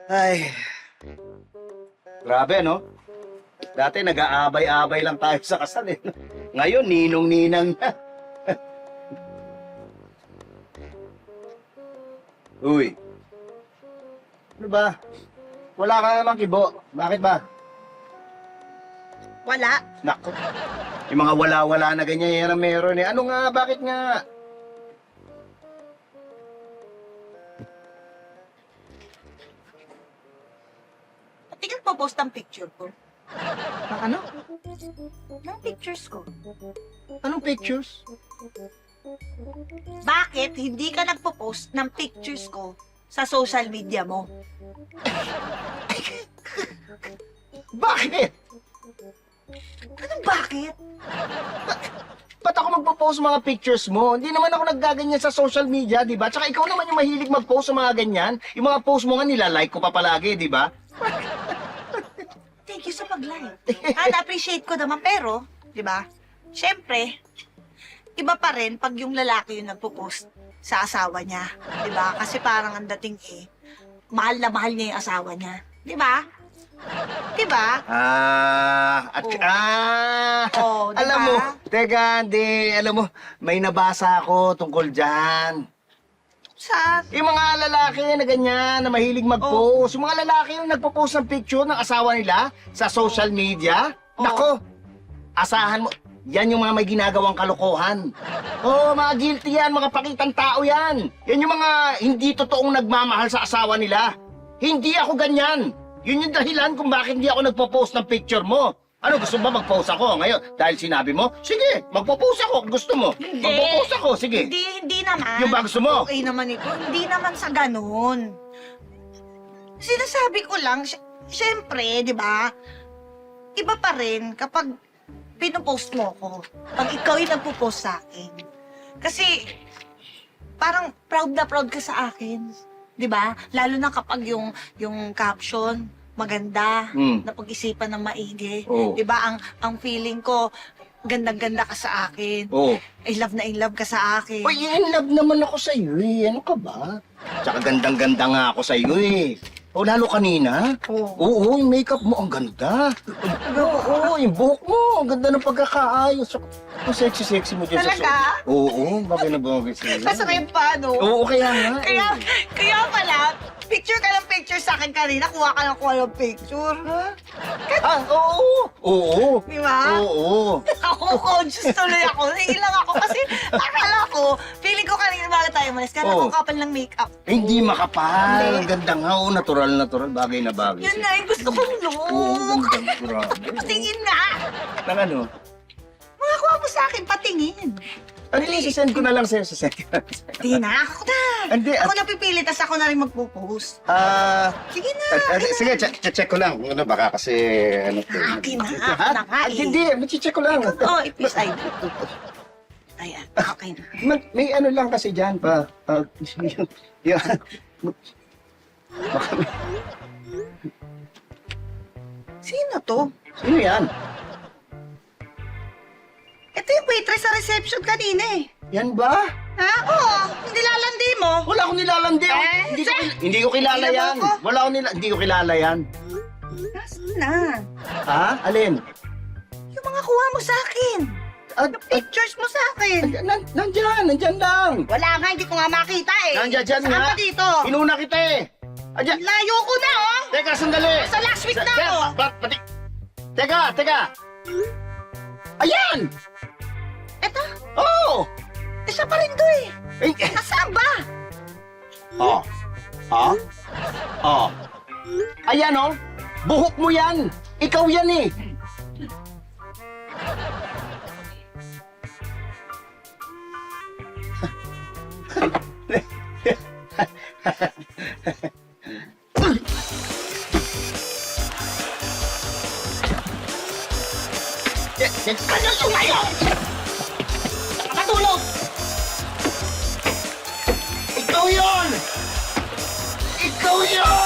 Ay. Grabe, no? Dati nag-aabay-abay lang tayo sa kasal, eh. Ngayon, ninong-ninang na. Uy. Ano ba? Wala ka naman kibo. Bakit ba? Wala. Naku. Yung mga wala-wala na ganyan yan ang meron, eh. Ano nga? Bakit nga? At ikaw po-post ang picture ko. Ano? Ng pictures ko. Anong pictures? Bakit hindi ka nagpo-post ng pictures ko sa social media mo? Bakit? Anong bakit? Ba't ako magpo-post mga pictures mo? Hindi naman ako naggaganyan sa social media, di ba? Tsaka ikaw naman yung mahilig mag-post sa mga ganyan. Yung mga post mo nga nilalike ko pa palagi, di ba? Thank you sa pag-like. Na-appreciate ko naman, pero, di ba? Siyempre, iba pa rin pag yung lalaki yung nagpo-post sa asawa niya. Di ba? Kasi parang ang dating mahal na mahal niya yung asawa niya. Di ba? Di ba? Oh, diba? Alam mo, teka, alam mo, may nabasa ako tungkol dyan. Sa... Yung mga lalaki na ganyan, na mahilig mag-post. Yung mga lalaki yung nagpo-post ng picture ng asawa nila sa social media. Nako, asahan mo, yan yung mga may ginagawang kalokohan. Mga guilty yan, mga pakitang tao yan. Yan yung mga hindi totoong nagmamahal sa asawa nila. Hindi ako ganyan. Yun yung dahilan kung bakit hindi ako nagpo-post ng picture mo. Ano, gusto ba mag-post ako ngayon? Dahil sinabi mo, sige, magpo-post ako kung gusto mo. Hindi. Magpo-post ako, sige. Hindi naman. Yung ba gusto mo? Okay naman ito. Hindi naman sa ganun. Sinasabi ko lang, syempre, di ba? Iba pa rin kapag pinopost mo ko. Pag ikaw yung nagpo-post sa akin. Kasi, parang proud na proud ka sa akin. Di ba? Lalo na kapag yung caption, maganda, napag-isipan ng maigi. Oh. Di ba? Ang feeling ko, gandang-ganda ka sa akin. Oh. In love ka sa akin. Uy, in love naman ako sa iyo eh. Ano ka ba? Tsaka gandang-ganda nga ako sa iyo eh. O, lalo kanina. Oo, yung makeup mo, ang ganda. Oo, yung buhok mo, ang ganda ng pagkakaayos. Ang sexy-sexy mo dyan Talaga? Oo, bagay na bagay sa'yo. Masakit pa, no? Oo, kaya nga. Kaya pala, picture ka ng picture sa akin kanina, kuha ka ng picture. Oo. Oo. Di ba? Oo. Ako, conscious tuloy ako. Naiilang ako kasi akala ko, feeling ko kanina bago tayo malis, kala ko kapal ng makeup. Hindi makapal. Ang ganda nga. Oo, natural, bagay na bagay. Yun na, yung gusto kong look. Oo, ganda. Grabe. Patingin nga. Nang ano? Mga kuha mo sa akin, patingin. Ano yung sisend ko na lang sa'yo? Sisend ko na lang sa'yo. Di na, ako na. Hindi, Ako na pipili, tas ako na rin magpo-post. Sige na, sige, check ko lang. Ano, baka kasi, ano to. Akin na, ako na nga eh. Hindi, check ko lang. Oo, ipis ay. Ayan, okay na. May ano lang kasi dyan pa. Yung, Sino to? sino yan? Ito yung waitress sa reception kanina eh. Yan ba? Ha? Oo, nilalandi mo. Wala akong nilalandi. Hindi ko kilala Tingnan mo yan. ako. Hindi ko kilala yan. Nasaan na? Ha? Alin? Yung mga kuha mo sa akin. Pictures mo sa akin. Nandyan lang. Wala nga, hindi ko nga makita eh. Nandyan Saan nga. ka dito? Inuna kita eh. Andyan. Layo ko na oh. Teka, sandali. Sa last week na ako. Teka. Ayan! Eto, Oo! isa pa rin to eh. Nasaan ba? Oh. Ayan oh. Buhok mo yan. Ikaw yan eh. Ano tumayo? Nakatulog. Ikaw yun! Ikaw yun!